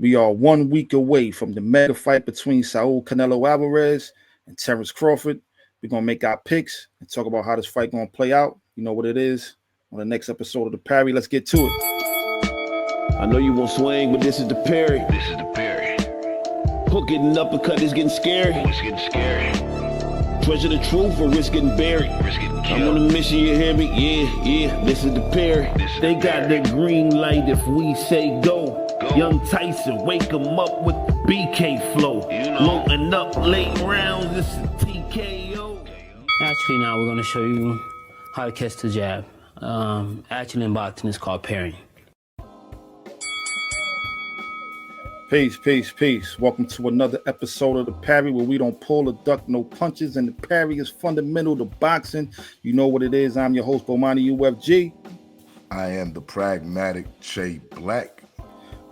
We are 1 week away from the mega fight between Saul Canelo Alvarez and Terence Crawford. We're gonna make our picks and talk about how this fight gonna play out. You know what it is on the next episode of the Parry. Let's get to it. I know you won't swing, but this is the Parry. This is the Parry. Hook it and uppercut is getting scary. Oh, it's getting scary. Treasure the truth or risk getting buried. Risk getting I'm killed. on a mission, you hear me? Yeah, this is the Parry. This is They the got Parry. the green light if we say go. Go. Young Tyson, wake him up with the BK flow. You know. Loading up late rounds, this is TKO. Actually, now we're going to show you how to catch the jab. Actually, in boxing, it's called parrying. Peace. Welcome to another episode of the Parry, where we don't pull or duck no punches, and the parry is fundamental to boxing. You know what it is. I'm your host, Bomani UFG. I am the pragmatic Che Black.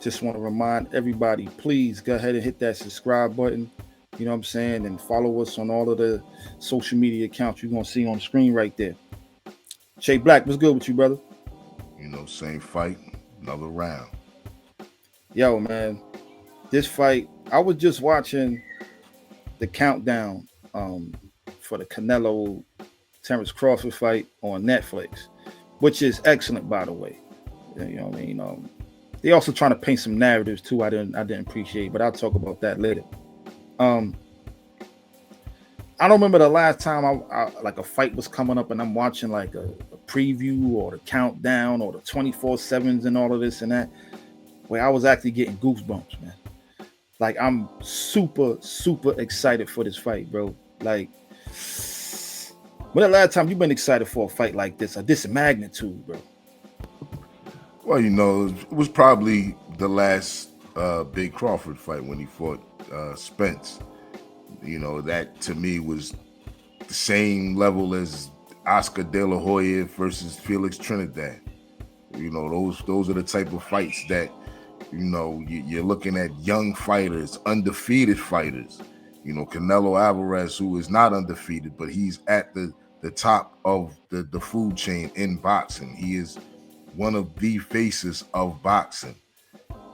Just want to remind everybody, please go ahead and hit that subscribe button. You know what I'm saying? And follow us on all of the social media accounts you're going to see on the screen right there. Che Black, what's good with you, brother? You know, same fight, another round. Yo, man, this fight, I was just watching the countdown for the Canelo Terence Crawford fight on Netflix, which is excellent, by the way. You know what I mean? They also trying to paint some narratives too. I didn't appreciate, but I'll talk about that later. I don't remember the last time I like a fight was coming up and I'm watching like a preview or the countdown or the 24/7s and all of this and that, where I was actually getting goosebumps, man. Like, I'm super excited for this fight, bro. Like, when the last time you've been excited for a fight like this, of this magnitude, bro? Well, you know, it was probably the last big Crawford fight when he fought Spence. You know, that to me was the same level as Oscar De La Hoya versus Felix Trinidad. You know, those are the type of fights that, you know, you're looking at young fighters, undefeated fighters. You know, Canelo Alvarez, who is not undefeated, but he's at the top of the food chain in boxing. He is one of the faces of boxing.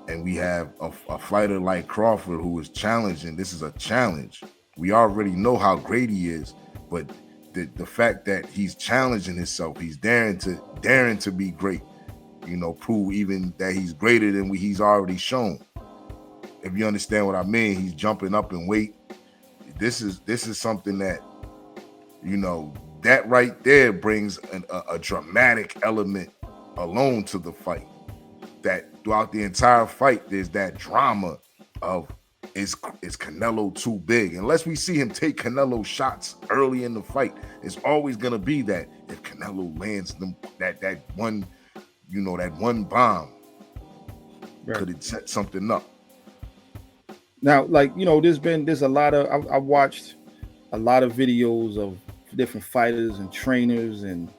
And we have a fighter like Crawford who is challenging. This is a challenge. We already know how great he is, but the fact that he's challenging himself, he's daring to be great, you know, prove even that he's greater than he's already shown. If you understand what I mean, he's jumping up in weight. This is something that, you know, that right there brings a dramatic element alone to the fight. That throughout the entire fight, there's that drama of is Canelo too big? Unless we see him take Canelo shots early in the fight, it's always gonna be that if Canelo lands them that one, you know, that one bomb, right, could it set something up? Now, like, you know, there's a lot of I watched a lot of videos of different fighters and trainers and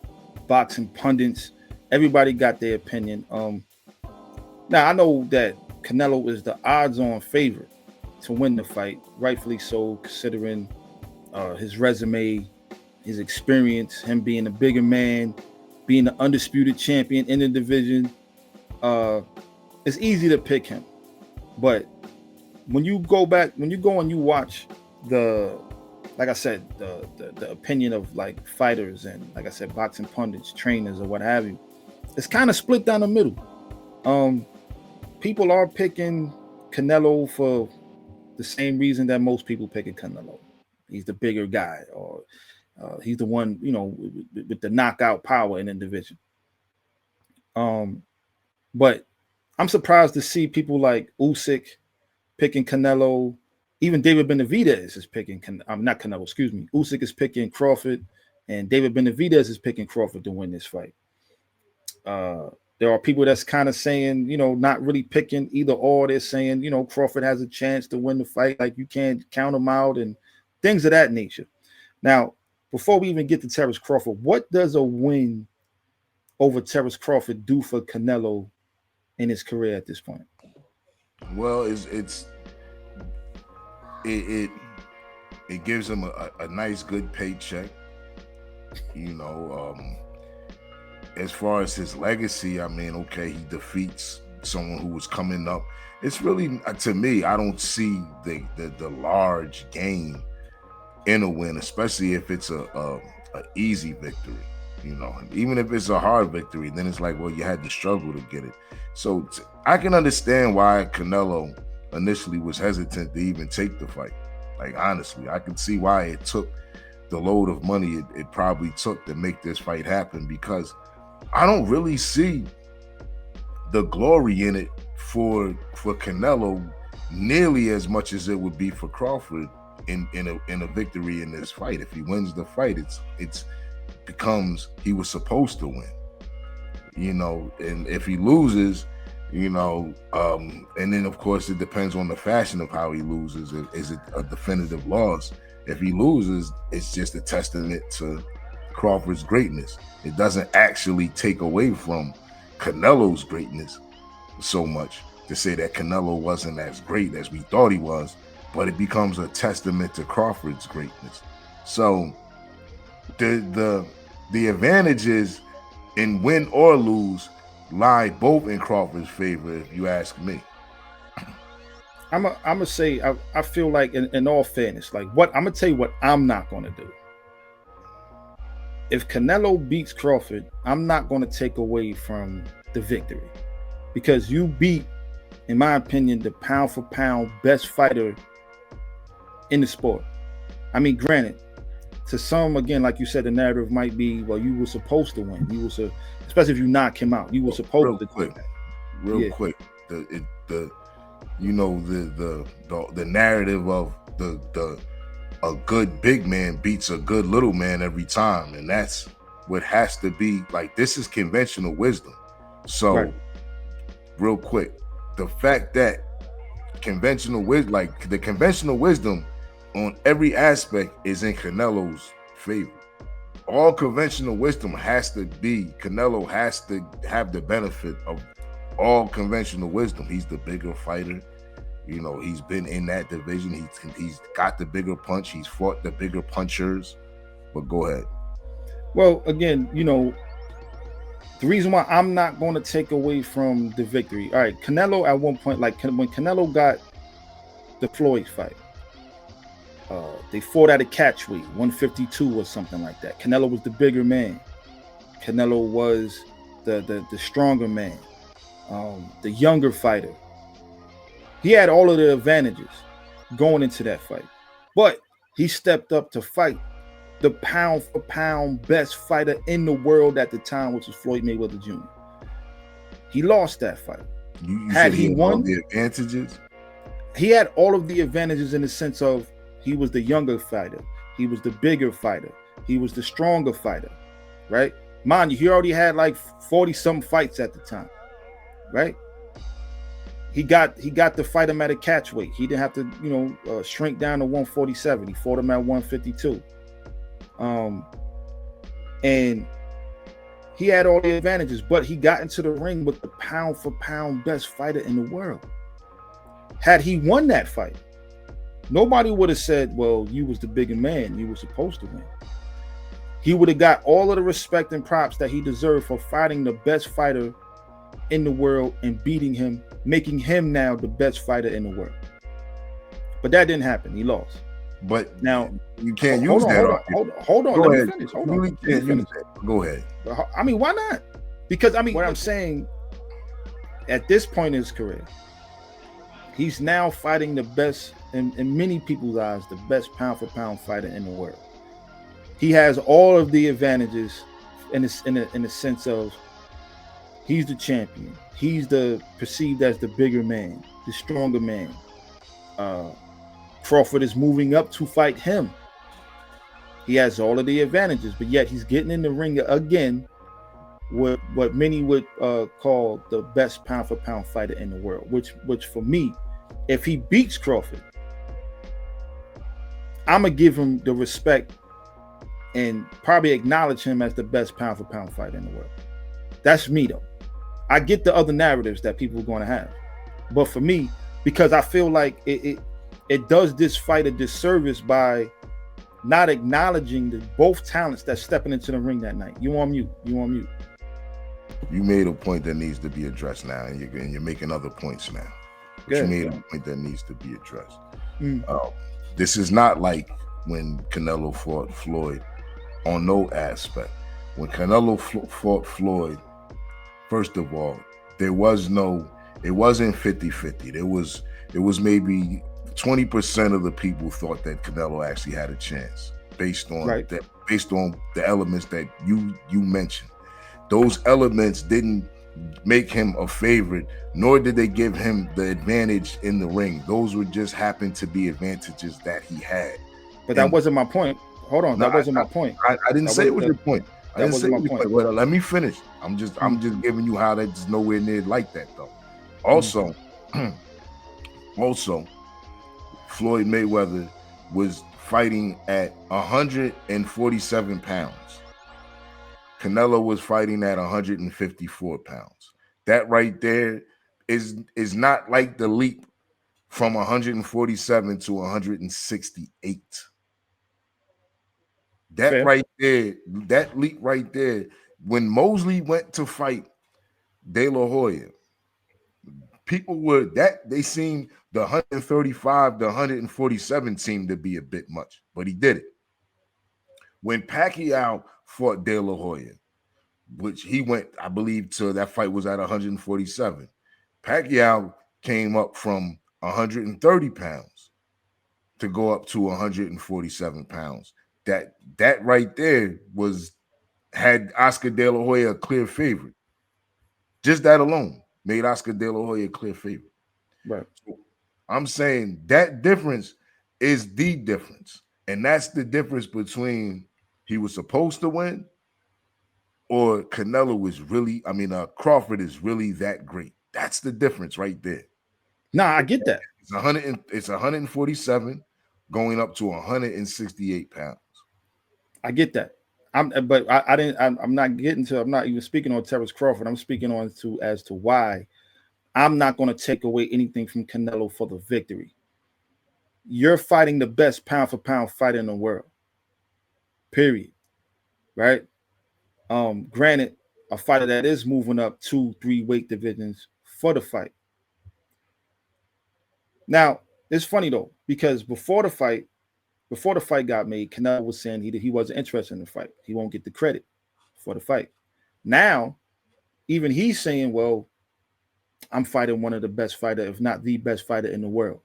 boxing pundits. Everybody got their opinion. Now I know that Canelo is the odds-on favorite to win the fight, rightfully so, considering his resume, his experience, him being a bigger man, being the undisputed champion in the division. It's easy to pick him, but when you go and you watch like I said, the opinion of like fighters and, like I said, boxing pundits, trainers, or what have you, it's kind of split down the middle. People are picking Canelo for the same reason that most people picking Canelo. He's the bigger guy, or he's the one, you know, with the knockout power in the division. But I'm surprised to see people like Usyk picking Canelo. Even David Benavidez is picking not Canelo, excuse me. Usyk is picking Crawford, and David Benavidez is picking Crawford to win this fight. There are people that's kind of saying, you know, not really picking either or. They're saying, you know, Crawford has a chance to win the fight. Like, you can't count him out and things of that nature. Now, before we even get to Terence Crawford, what does a win over Terence Crawford do for Canelo in his career at this point? Well, it gives him a nice, good paycheck. You know, as far as his legacy, I mean, okay, he defeats someone who was coming up. It's really, to me, I don't see the large gain in a win, especially if it's a easy victory. You know, even if it's a hard victory, then it's like, well, you had to struggle to get it. So I can understand why Canelo initially was hesitant to even take the fight. Like, honestly, I can see why it took the load of money it probably took to make this fight happen, because I don't really see the glory in it for Canelo nearly as much as it would be for Crawford in a victory in this fight. If he wins the fight, it's becomes he was supposed to win, you know. And if he loses, you know, and then of course it depends on the fashion of how he loses. Is it a definitive loss? If he loses, it's just a testament to Crawford's greatness. It doesn't actually take away from Canelo's greatness so much to say that Canelo wasn't as great as we thought he was, but it becomes a testament to Crawford's greatness. So the advantages in win or lose lie both in Crawford's favor, if you ask me. I'm gonna say I feel like in all fairness, like what I'm gonna tell you what I'm not gonna do. If Canelo beats Crawford, I'm not gonna take away from the victory, because you beat, in my opinion, the pound for pound best fighter in the sport. I mean, granted, to some, again, like you said, the narrative might be, well, you were supposed to win. You were especially if you knock him out, you were supposed to. Real quick. The narrative of a good big man beats a good little man every time, and that's what has to be. Like, this is conventional wisdom. So, right. Real quick, the fact that conventional wisdom on every aspect is in Canelo's favor. All conventional wisdom has to be, Canelo has to have the benefit of all conventional wisdom. He's the bigger fighter. You know, he's been in that division. He's got the bigger punch. He's fought the bigger punchers. But go ahead. Well, again, you know, the reason why I'm not going to take away from the victory. All right, Canelo at one point, like when Canelo got the Floyd fight, they fought at a catch weight, 152 or something like that. Canelo was the bigger man. Canelo was the stronger man, the younger fighter. He had all of the advantages going into that fight, but he stepped up to fight the pound for pound best fighter in the world at the time, which was Floyd Mayweather Jr. He lost that fight. You had he won all the advantages? He had all of the advantages in the sense of he was the younger fighter. He was the bigger fighter. He was the stronger fighter, right? Mind you, he already had like 40-something fights at the time, right? He got to fight him at a catch weight. He didn't have to, shrink down to 147. He fought him at 152. And he had all the advantages, but he got into the ring with the pound for pound best fighter in the world. Had he won that fight, nobody would have said, well, you was the bigger man. You were supposed to win. He would have got all of the respect and props that he deserved for fighting the best fighter in the world and beating him, making him now the best fighter in the world. But that didn't happen. He lost. But now you can't use that. Hold on. Go Let ahead. me finish. Hold on. You can't use that. Go ahead. I mean, why not? Because what I'm saying, at this point in his career, he's now fighting the best, in many people's eyes, the best pound for pound fighter in the world. He has all of the advantages in the sense of he's the champion. He's perceived as the bigger man, the stronger man. Crawford is moving up to fight him. He has all of the advantages, but yet he's getting in the ring again with what many would call the best pound for pound fighter in the world, which for me, if he beats Crawford, I'm going to give him the respect and probably acknowledge him as the best pound for pound fighter in the world. That's me, though. I get the other narratives that people are going to have. But for me, because I feel like it does this fight a disservice by not acknowledging both talents that's stepping into the ring that night. You on mute. You made a point that needs to be addressed now, and you're making other points now. But Good. you made a point that needs to be addressed. Mm. This is not like when Canelo fought Floyd on no aspect. When Canelo fought Floyd, first of all, it wasn't 50-50. There was maybe 20% of the people thought that Canelo actually had a chance based on Right. based on the elements that you mentioned. Those elements didn't make him a favorite, nor did they give him the advantage in the ring. Those would just happen to be advantages that he had. But that wasn't my point. Hold on, that wasn't my point. I didn't say it was your point. I didn't say it was your point. Well, let me finish. I'm just giving you how that's nowhere near like that though. Also, Floyd Mayweather was fighting at 147 pounds. Canelo was fighting at 154 pounds. That right there is not like the leap from 147 to 168. That Fair. right there, that leap right there, when Mosley went to fight De La Hoya, people were they seemed the 135 to 147 seemed to be a bit much, but he did it. When Pacquiao fought De La Hoya, which he went, I believe, to that fight was at 147. Pacquiao came up from 130 pounds to go up to 147 pounds. That right there had Oscar De La Hoya a clear favorite. Just that alone made Oscar De La Hoya a clear favorite. Right. So I'm saying that difference is the difference. And that's the difference between he was supposed to win or Canelo was really, Crawford is really that great. That's the difference right there. Nah, I get that. It's 147 going up to 168 pounds. I get that. I'm not even speaking on Terence Crawford. I'm speaking on as to why I'm not going to take away anything from Canelo for the victory. You're fighting the best pound for pound fighter in the world. Period. Right? Granted, a fighter that is moving up 2-3 weight divisions for the fight. Now, it's funny though, because before the fight got made, Canelo was saying he wasn't interested in the fight. He won't get the credit for the fight. Now, even he's saying, well, I'm fighting one of the best fighter, if not the best fighter in the world.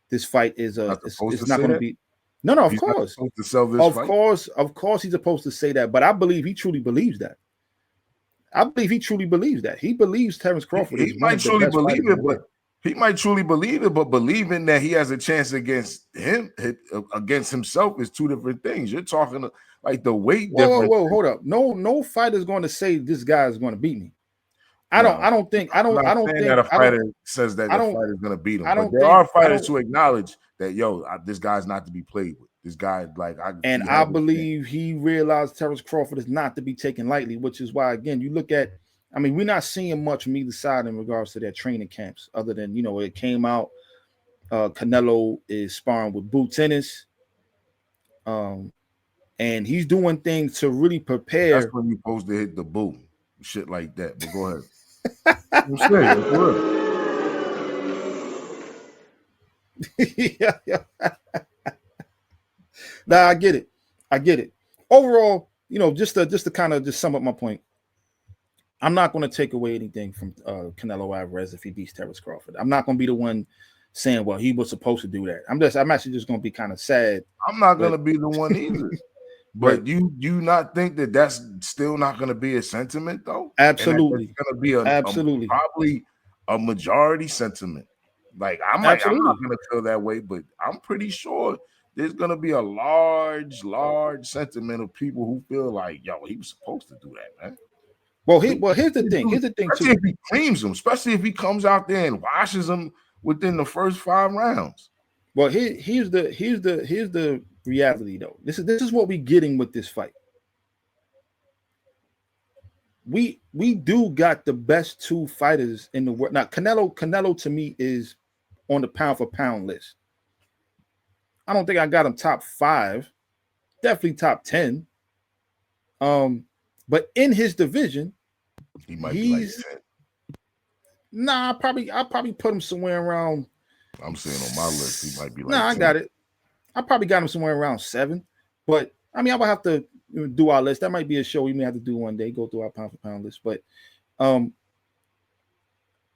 This fight is it's not going to be. No, of course. Supposed to sell this fight? Of course he's supposed to say that, but I believe he truly believes that. He believes Terence Crawford is one of the best fighters in the world. He might truly believe it, but believing that he has a chance against himself is two different things. You're talking like the weight difference. Whoa, hold up. No fighter is going to say this guy is going to beat me. I don't think that a fighter says that the fighter is going to beat him. But there are fighters who acknowledge that this guy's not to be played with. This guy, I believe he realized Terence Crawford is not to be taken lightly, which is why, again, you look at. We're not seeing much from either side in regards to their training camps, other than it came out. Canelo is sparring with Boots Ennis, and he's doing things to really prepare. That's when you're supposed to hit the boot, shit like that. But go ahead. I'm saying, yeah. Nah, I get it. Overall, just to kind of just sum up my point. I'm not going to take away anything from Canelo Alvarez if he beats Terence Crawford. I'm not going to be the one saying, well, he was supposed to do that. I'm actually just going to be kind of sad. I'm not going to be the one either. But right. you not think that that's still not going to be a sentiment though? Absolutely. It's going to be probably a majority sentiment. Like I'm not going to feel that way, but I'm pretty sure there's going to be a large sentiment of people who feel like, yo, he was supposed to do that, man. Well, here's the thing. Especially if he creams him, especially if he comes out there and washes him within the first 5 rounds. Well, here's the reality though. This is what we're getting with this fight. We do got the best 2 fighters in the world. Now, Canelo to me is on the pound for pound list. I don't think I got him top 5, definitely top 10. But in his division, He might be like He's 10. Nah, I'll probably put him somewhere around. I'm saying on my list, he might be Nah, like I 10. got it. I probably got him somewhere around 7. But I mean, I would have to do our list. That might be a show we may have to do one day. Go through our pound for pound list. But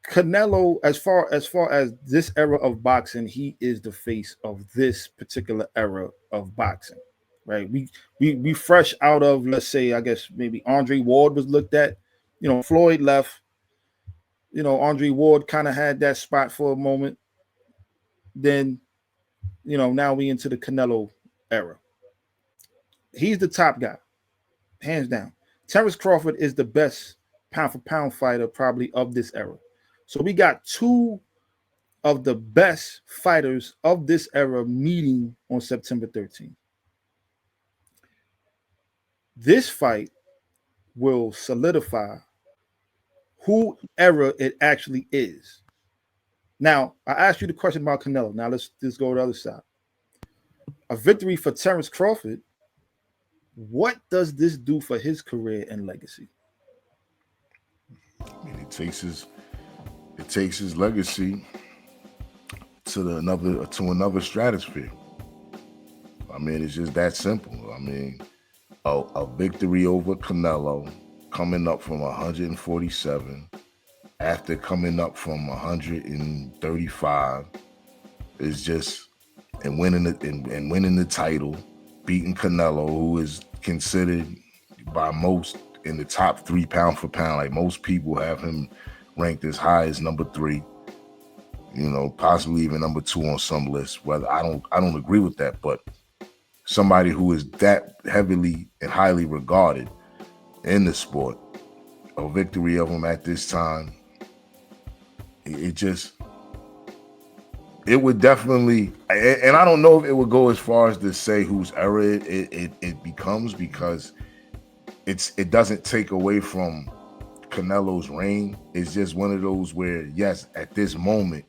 Canelo, as far as this era of boxing, he is the face of this particular era of boxing. Right? We fresh out of, let's say, I guess maybe Andre Ward was looked at. Floyd left. Andre Ward kind of had that spot for a moment. Then, now we into the Canelo era. He's the top guy, hands down. Terence Crawford is the best pound for pound fighter probably of this era. So we got two of the best fighters of this era meeting on September 13th. This fight will solidify who era it actually is. Now, I asked you the question about Canelo. Now let's just go to the other side. A victory for Terence Crawford. What does this do for his career and legacy? I mean, it takes his legacy to another stratosphere. I mean, it's just that simple. I mean, a victory over Canelo, coming up from 147 after coming up from 135, is just and winning the title, beating Canelo, who is considered by most in the top 3 pound for pound. Like, most people have him ranked as high as number 3, possibly even number 2 on some lists. Whether I don't agree with that, but somebody who is that heavily and highly regarded in the sport, a victory of him at this time, it would definitely, and I don't know if it would go as far as to say whose era it becomes, because it doesn't take away from Canelo's reign. It's just one of those where, yes, at this moment,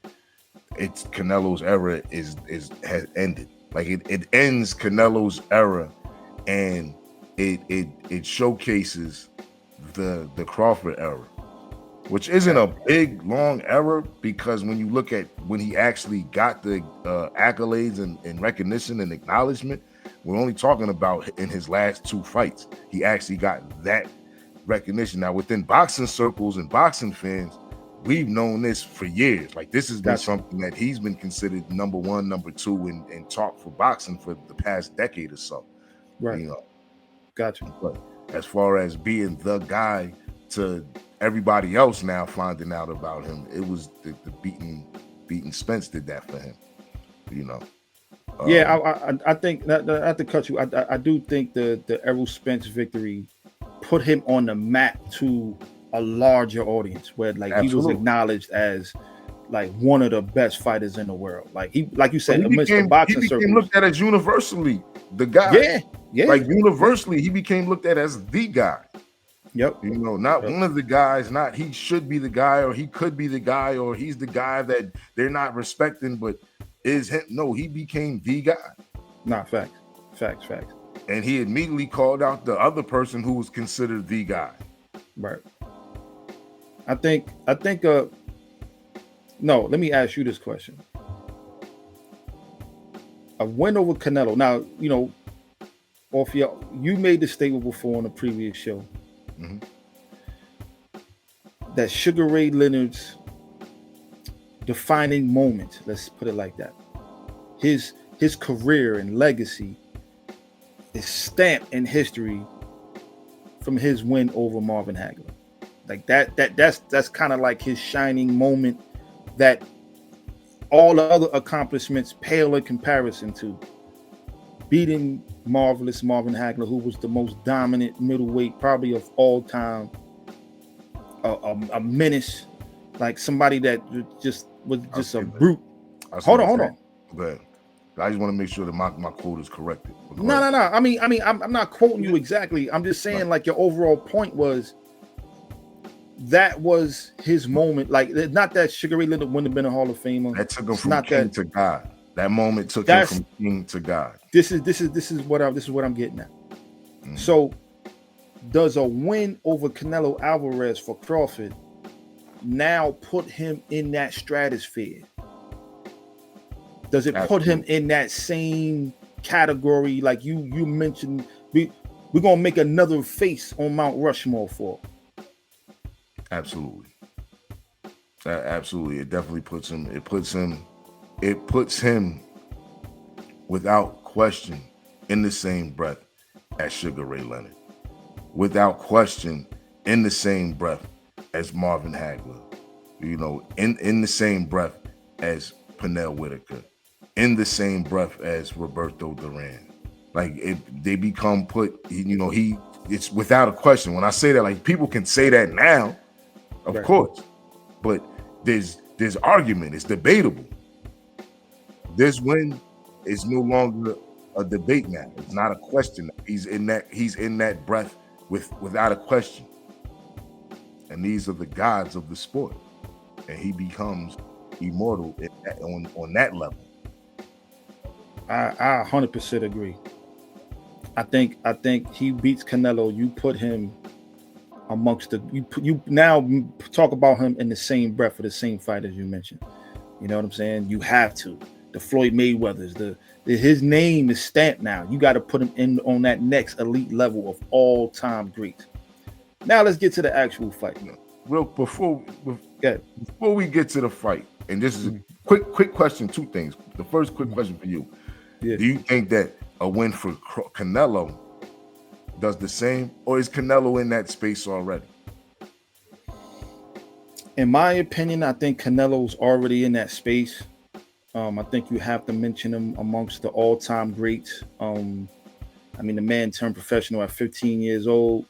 it's Canelo's era has ended. Like, it ends Canelo's era, and it showcases the Crawford era, which isn't a big long era, because when you look at when he actually got the accolades and recognition and acknowledgement, we're only talking about in his last 2 fights. He actually got that recognition. Now, within boxing circles and boxing fans, we've known this for years. Like, this has been something that he's been considered number 1, number 2 in talk for boxing for the past decade or so. Right. Gotcha. But as far as being the guy to everybody else now finding out about him, it was the beating Spence did that for him. I think that, I have to cut you. I do think the Errol Spence victory put him on the map to a larger audience, where Absolutely. He was acknowledged as like one of the best fighters in the world. Like you said, amidst the boxing circles, he became looked at as universally the guy. Yeah. Like, universally, he became looked at as the guy. Yep. Not one of the guys, not he should be the guy, or he could be the guy, or he's the guy that they're not respecting, but is him. No, he became the guy. Nah, facts. And he immediately called out the other person who was considered the guy. Right. I think no, let me ask you this question. A win over Canelo. Now, you made the statement before on the previous show. Mm-hmm. That Sugar Ray Leonard's defining moment, let's put it like that, his career and legacy is stamped in history from his win over Marvin Hagler. Like that's kind of like his shining moment that all the other accomplishments pale in comparison to. Beating marvelous Marvin Hagler, who was the most dominant middleweight probably of all time, a menace, like somebody that just was just a brute. Hold on. But I just want to make sure that my quote is corrected. No. I mean, I'm not quoting you exactly. I'm just saying, like, your overall point was that was his moment. Like, not that Sugar Ray Leonard wouldn't have been a Hall of Famer. That took him from king to God. That moment took him from king to God. This is what I'm getting at. Mm-hmm. So does a win over Canelo Alvarez for Crawford now put him in that stratosphere? Does it put him in that same category like you mentioned? We're gonna make another face on Mount Rushmore for. Absolutely. Absolutely. It definitely puts him. It puts him without question in the same breath as Sugar Ray Leonard. Without question in the same breath as Marvin Hagler. You know, in the same breath as Pernell Whitaker. In the same breath as Roberto Duran. Like they become it's without a question. When I say that, like people can say that now, of course, but there's argument. It's debatable. This win is no longer a debate now. It's not a question. He's in that breath without a question. And these are the gods of the sport, and he becomes immortal on that level. I 100% agree. I think he beats Canelo. You put him amongst you now talk about him in the same breath for the same fight as you mentioned. You know what I'm saying? You have to. The Floyd Mayweathers, his name is stamped now. You got to put him in on that next elite level of all time greats. Now let's get to the actual fight. Real before we get to the fight, and this is a quick question. Two things. The first quick question for you: Do you think that a win for Canelo does the same, or is Canelo in that space already? In my opinion, I think Canelo's already in that space. I think you have to mention him amongst the all-time greats. I mean, the man turned professional at 15 years old.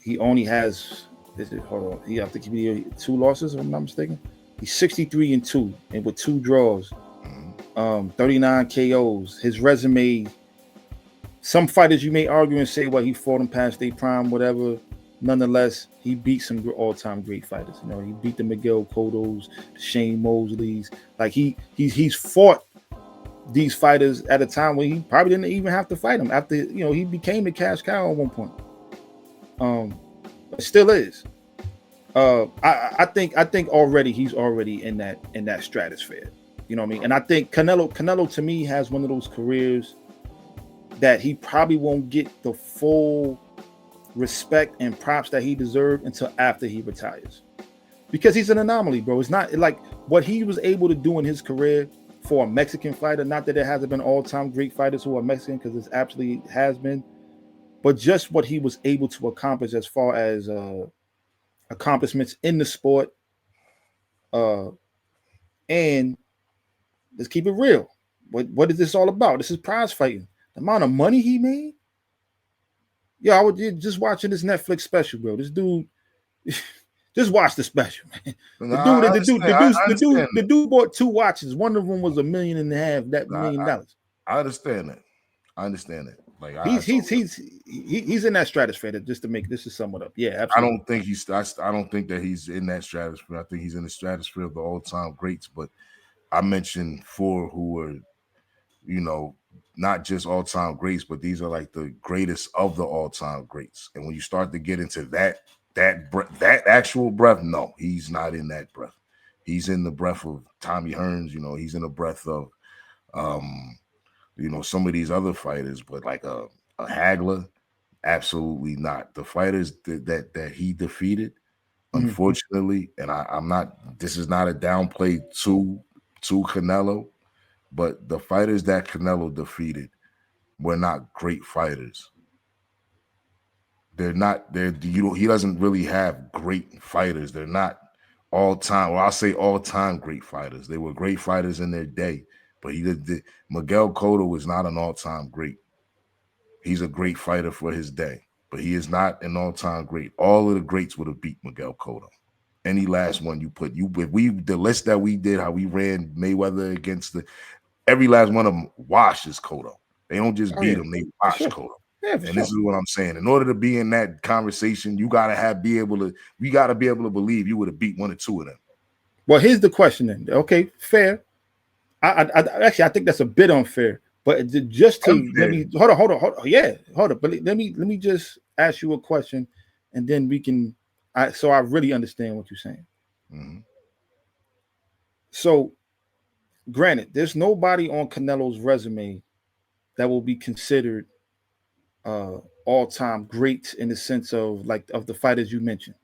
He only has I think he 2 losses, if I'm not mistaken. He's 63-2 and with 2 draws, 39 KOs. His resume. Some fighters you may argue and say, well, he fought them past their prime, whatever. Nonetheless, he beat some all-time great fighters. You know, he beat the Miguel Cottos, the Shane Mosleys. Like he's fought these fighters at a time when he probably didn't even have to fight them. After he became the cash cow at one point. But still is. I think already he's already in that stratosphere. You know what I mean? And I think Canelo to me has one of those careers that he probably won't get the full respect and props that he deserved until after he retires, because he's an anomaly, bro. It's not like what he was able to do in his career for a Mexican fighter. Not that there hasn't been all-time great fighters who are Mexican, because this absolutely has been, but just what he was able to accomplish as far as accomplishments in the sport. And let's keep it real. What is this all about? This is prize fighting. The amount of money he made. Yeah, I was just watching this Netflix special, bro. This dude, just watch the special, man. The dude bought 2 watches. One of them was $1.5 million. That $1 million. I understand that. Like he's in that stratosphere. Just to sum it up. Yeah, absolutely. I don't think that he's in that stratosphere. I think he's in the stratosphere of the all-time greats. But I mentioned 4 who were, not just all-time greats, but these are like the greatest of the all-time greats. And when you start to get into that actual breath, no, he's not in that breath. He's in the breath of Tommy Hearns. He's in the breath of some of these other fighters, but like a Hagler, absolutely not. The fighters that he defeated, unfortunately, and I'm not. This is not a downplay to Canelo. But the fighters that Canelo defeated were not great fighters. They're not. He doesn't really have great fighters. They're not all-time, or I'll say all-time great fighters. They were great fighters in their day, but Miguel Cotto is not an all-time great. He's a great fighter for his day, but he is not an all-time great. All of the greats would have beat Miguel Cotto. Any last one the list that we did, how we ran Mayweather against every last one of them washes Cotto. They don't just beat him; they wash Cotto. Yeah, and this is what I'm saying. In order to be in that conversation, you gotta be able to believe you would have beat 1 or 2 of them. Well, here's the question then. Okay, fair. I think that's a bit unfair. But just to let Unfair. me hold on. Yeah, hold on. But let me just ask you a question, and then we can. So I really understand what you're saying. Mhm. So, granted, there's nobody on Canelo's resume that will be considered all-time greats in the sense of like of the fighters you mentioned.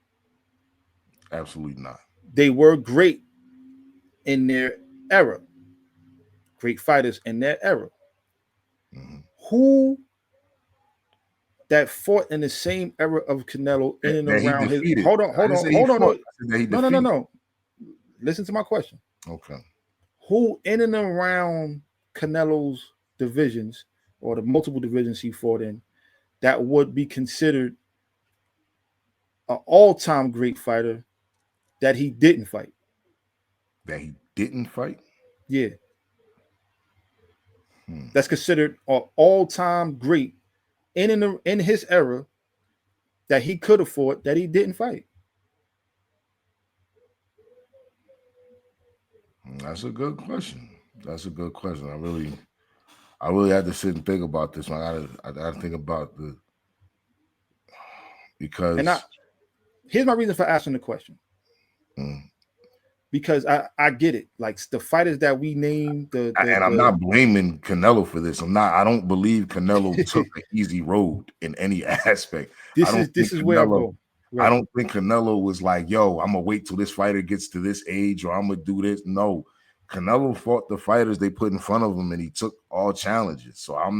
Absolutely not. They were great in their era, great fighters in their era. Mhm. Who that fought in the same era of Canelo in and That he around his defeated. hold on, I hold didn't on, say he hold on. fought. No, I said that he no, no, no, defeated. no. Listen to my question. Okay. Who in and around Canelo's divisions or the multiple divisions he fought in that would be considered an all-time great fighter that he didn't fight? That he didn't fight. Yeah, Hmm. that's considered an all-time great in his era that he could have fought that he didn't fight. That's a good question. That's a good question. I really had to sit and think about this one. I gotta think about the And because here's my reason for asking the question. mm, Because I get it. Like the fighters that we named, and I'm not blaming Canelo for this. I don't believe Canelo took an easy road in any aspect. I don't think this is where I'm Canelo. going. I Right, don't think Canelo was like, "Yo, I'm gonna wait till this fighter gets to this age, or I'm gonna do this." No, Canelo fought the fighters they put in front of him, and he took all challenges. So right. I'm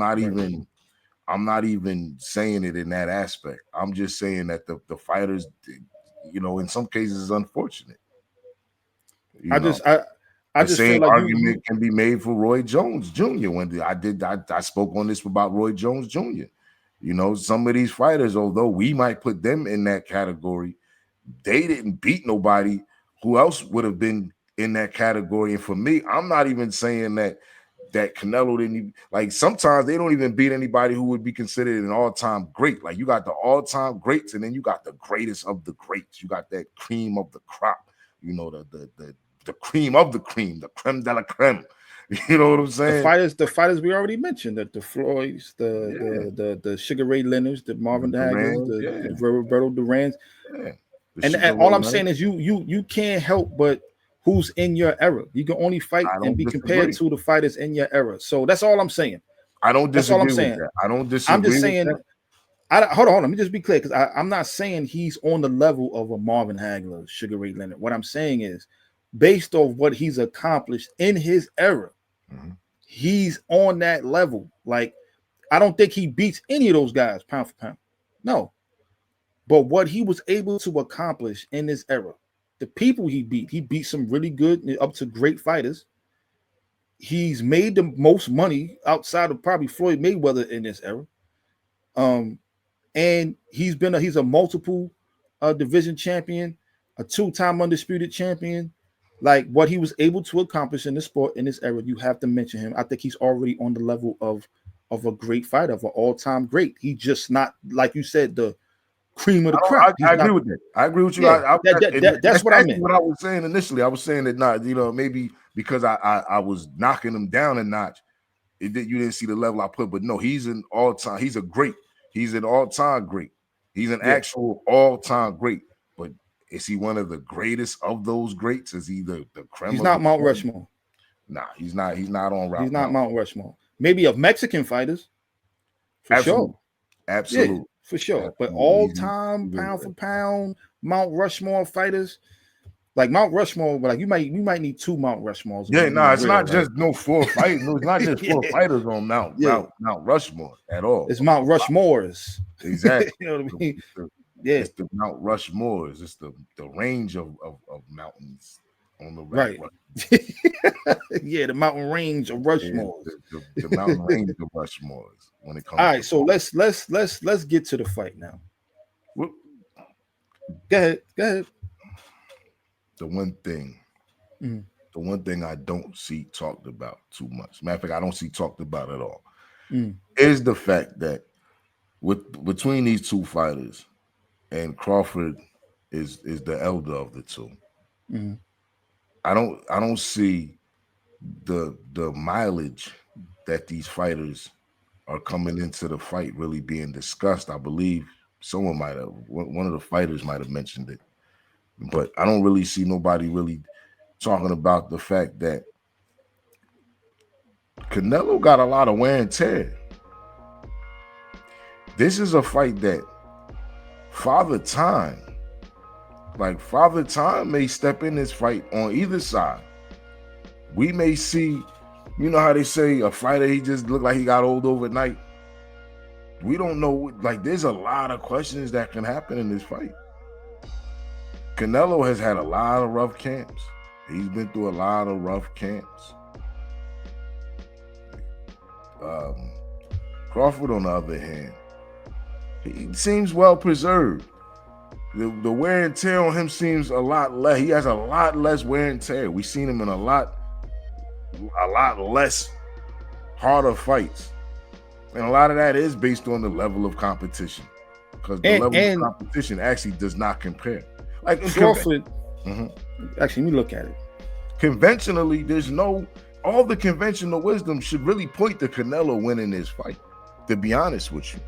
not even saying it in that aspect. I'm just saying that the fighters, in some cases, is unfortunate. You I know, just I I the just feel same like you argument can be made for Roy Jones Jr. When I spoke on this about Roy Jones Jr. Some of these fighters, although we might put them in that category, they didn't beat nobody who else would have been in that category. And for me, I'm not even saying that Canelo didn't like. Sometimes they don't even beat anybody who would be considered an all-time great. Like you got the all-time greats, and then you got the greatest of the greats. You got that cream of the crop. The cream of the cream, the creme de la creme. You know what I'm saying? the fighters we already mentioned, the Floyds, Yeah, the Sugar Ray Leonards, the the Marvin Hagler's, Durant, the yeah, Roberto Duran's, yeah. The and Sugar all Ray I'm Leonard. saying is you can't help but who's in your era. You can only fight I and don't be compared disagree. to the fighters in your era. So that's all I'm saying. I don't That's all I'm disagree with saying. that. I don't I'm disagree just with saying. that. Hold on. Let me just be clear because I'm not saying he's on the level of a Marvin Hagler, Sugar Ray Leonard. What I'm saying is, based off what he's accomplished in his era, Mhm. he's on that level. Like, I don't think he beats any of those guys pound for pound. No. But what he was able to accomplish in this era, the people he beat some really good, up to great fighters. He's made the most money outside of probably Floyd Mayweather in this era. Um, and he's a multiple division champion, a two-time undisputed champion. Like what he was able to accomplish in this sport in this era, you have to mention him. I think he's already on the level of a great fighter, of an all-time great. He just not like you said, the cream of the crop. I He's agree not. with that. I agree with you. Yeah, And that's that's what I actually meant. what I was saying initially. I was saying that not, maybe because I was knocking him down a notch. You didn't see the level I put, but no, he's an all time. He's a great. He's an all time great. He's an Yeah, actual all time great. But is he one of the greatest of those greats? Is he the creme he's of the not Mount creme? Rushmore. Nah, he's not. He's not on He's route not Mount. Mount Rushmore. Maybe of Mexican fighters for Absolutely, sure. Yeah, absolutely, for sure. But absolutely. all time, pound for pound, Mount Rushmore fighters, like Mount Rushmore, but like we might need two Mount Rushmores if Yeah, we're no, being it's real, not right? just no four fight. No, it's not just Yeah, four fighters on yeah. Mount Rushmore at all. It's Mount Rushmores. You Exactly. know what I mean? It's the, Yeah, it's the Mount Rushmores. It's the range of mountains on the Mount right. Rush. Yeah, the mountain range of Yeah, Rushmores. the mountain range of Rushmores when it All comes right, to so let's get to the fight now. well, Go ahead, go ahead. the one thing. Mm, The one thing I don't see talked about too much. Matter of fact, I don't see talked about at all. mm, Is the fact that between these two fighters, and Crawford is the elder of the two. mm. I don't see the mileage that these fighters are coming into the fight really being discussed. I believe one of the fighters might have mentioned it, but I don't really see nobody really talking about the fact that Canelo got a lot of wear and tear. This is a fight that Father Time may step in this fight on either side. We may see, you know how they say a fighter, he just looked like he got old overnight. We don't know, like there's a lot of questions that can happen in this fight. Canelo has had a lot of rough camps. He's been through a lot of rough camps. Crawford, on the other hand, he seems well preserved. The wear and tear on him seems a lot less. He has a lot less wear and tear. We've seen him in a lot less harder fights. And a lot of that is based on the level of competition. Because the level of competition actually does not compare. Like Crawford, actually, let me look at it. Conventionally, all the conventional wisdom should really point to Canelo winning this fight, to be honest with you.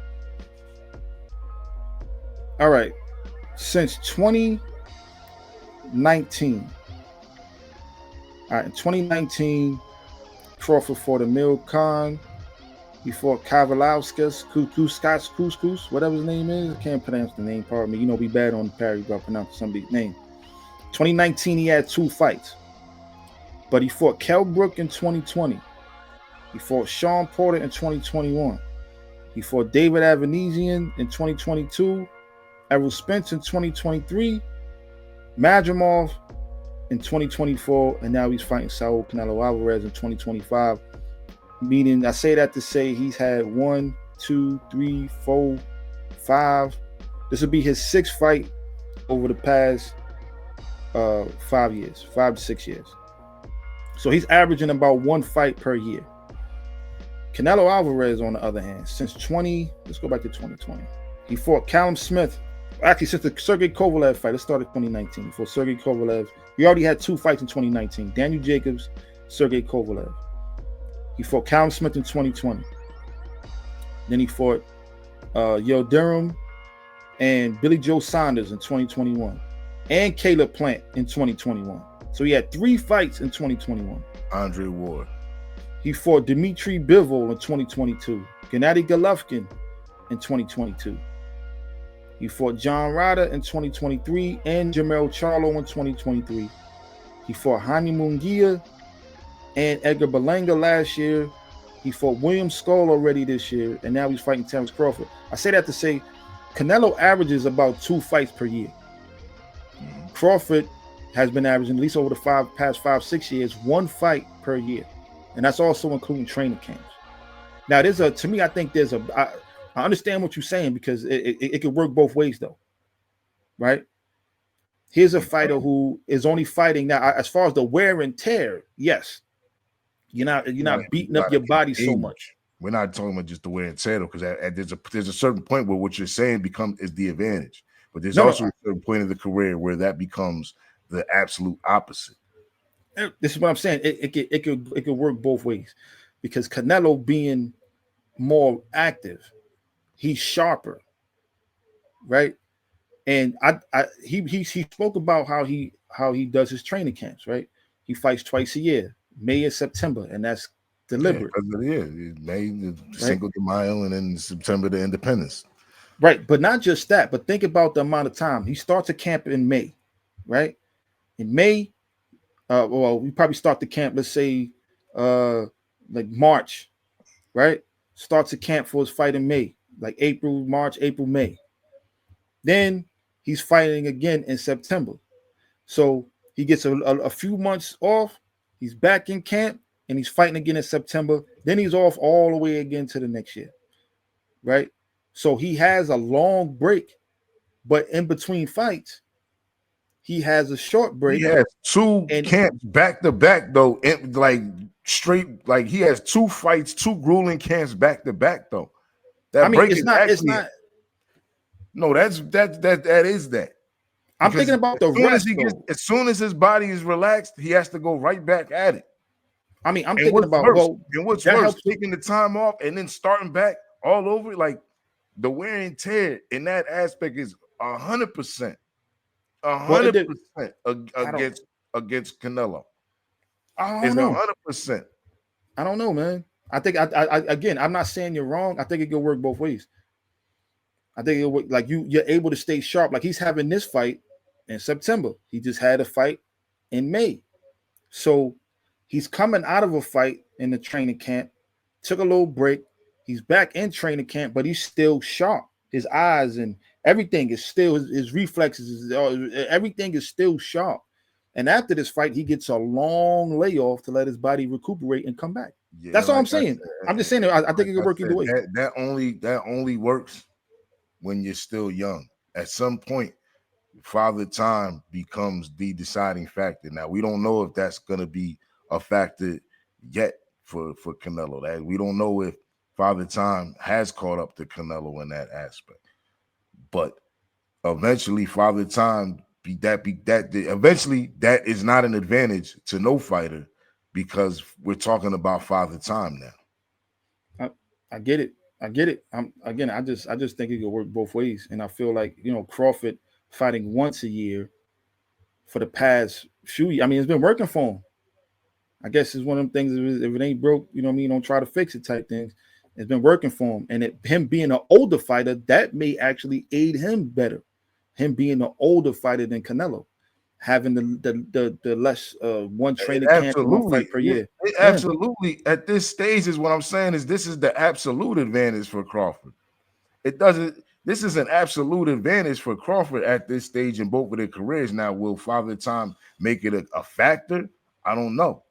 All right. Since 2019. All right, in 2019, Crawford fought Emil Khan. He fought Kavalauskas, Couscous, whatever his name is. I can't pronounce the name, pardon me. You know, be bad on Parry about pronouncing somebody's name. 2019, he had 2 fights. But he fought Kell Brook in 2020. He fought Sean Porter in 2021. He fought David Avanesian in 2022. Errol Spence in 2023. Madrimov in 2024. And now he's fighting Saul Canelo Alvarez in 2025. Meaning, I say that to say he's had 1, 2, 3, 4, 5. This will be his 6th fight over the past 5 years, 5 to 6 years. So he's averaging about 1 fight per year. Canelo Alvarez, on the other hand, let's go back to 2020. He fought Callum Smith. Actually, since the Sergey Kovalev fight, it started 2019. He fought Sergey Kovalev. He already had 2 fights in 2019. Daniel Jacobs, Sergey Kovalev. He fought Callum Smith in 2020. Then he fought Yildirim and Billy Joe Saunders in 2021. And Caleb Plant in 2021. So he had 3 fights in 2021. Andre Ward. He fought Dmitry Bivol in 2022. Gennady Golovkin in 2022. He fought John Ryder in 2023 and Jamel Charlo in 2023. He fought Jaime Munguia and Edgar Berlanga last year. He fought William Skull already this year, and now he's fighting Terence Crawford. I say that to say Canelo averages about 2 fights per year. Crawford has been averaging, at least over the past 5-6 years, 1 fight per year. And that's also including training camps. Now, to me, I think I understand what you're saying because it could work both ways though, right? Here's a fighter who is only fighting now, as far as the wear and tear, yes. You're not beating up your body so much. We're not talking about just the wear and tear, because there's a certain point where what you're saying is the advantage, but there's also a certain point in the career where that becomes the absolute opposite. This is what I'm saying. It could work both ways, because Canelo being more active, he's sharper, right? And he spoke about how he does his training camps, right? He fights twice a year. May and September, and that's deliberate. May, the Cinco de Mayo, and then September, the Independence. Right, but not just that, but think about the amount of time. He starts a camp in May, right? In May, we probably start the camp, let's say, like March, right? Starts a camp for his fight in May, like March, April, May. Then he's fighting again in September. So he gets a few months off. He's back in camp and he's fighting again in September. Then he's off all the way again to the next year, right? So he has a long break, but in between fights, he has a short break. He has 2 camps back to back, though. Like straight, like he has 2 fights, 2 grueling camps back to back, though. That break is not. No, that is that. I'm thinking about the rest. As soon as his body is relaxed, he has to go right back at it. I mean, I'm And thinking what's about, worse? well, And what's that worse? helps. Taking the time off and then starting back all over. Like the wear and tear in that aspect is 100%, Well, it did. 100% I don't. against Canelo. I don't It's know. 100%. I don't know, man. I think again, I'm not saying you're wrong. I think it could work both ways. I think it would, like you're able to stay sharp. Like he's having this fight in September. He just had a fight in May. So he's coming out of a fight in the training camp, took a little break. He's back in training camp, but he's still sharp. His eyes and everything is still, his reflexes, everything is still sharp. And after this fight, he gets a long layoff to let his body recuperate and come back. Yeah, That's all I'm like I saying. I'm just saying said, I think it could work either way. that only works when you're still young. At some point, Father Time becomes the deciding factor. Now we don't know if that's going to be a factor yet for Canelo. That we don't know if Father Time has caught up to Canelo in that aspect. But eventually, Father Time eventually that is not an advantage to no fighter because we're talking about Father Time now. I get it. I get it. I just think it could work both ways. And I feel like, Crawford fighting once a year for the past few years. I mean, it's been working for him. I guess it's one of them things. If it ain't broke, you know what I mean, don't try to fix it type things. It's been working for him. And him being an older fighter, that may actually aid him better. Him being an older fighter than Canelo, having the less one training camp and one Absolutely. fight per Yeah, year. Yeah. absolutely. At this stage is what I'm saying is this is the absolute advantage for Crawford. It doesn't. This is an absolute advantage for Crawford at this stage in both of their careers. Now, will Father Time make it a factor? I don't know.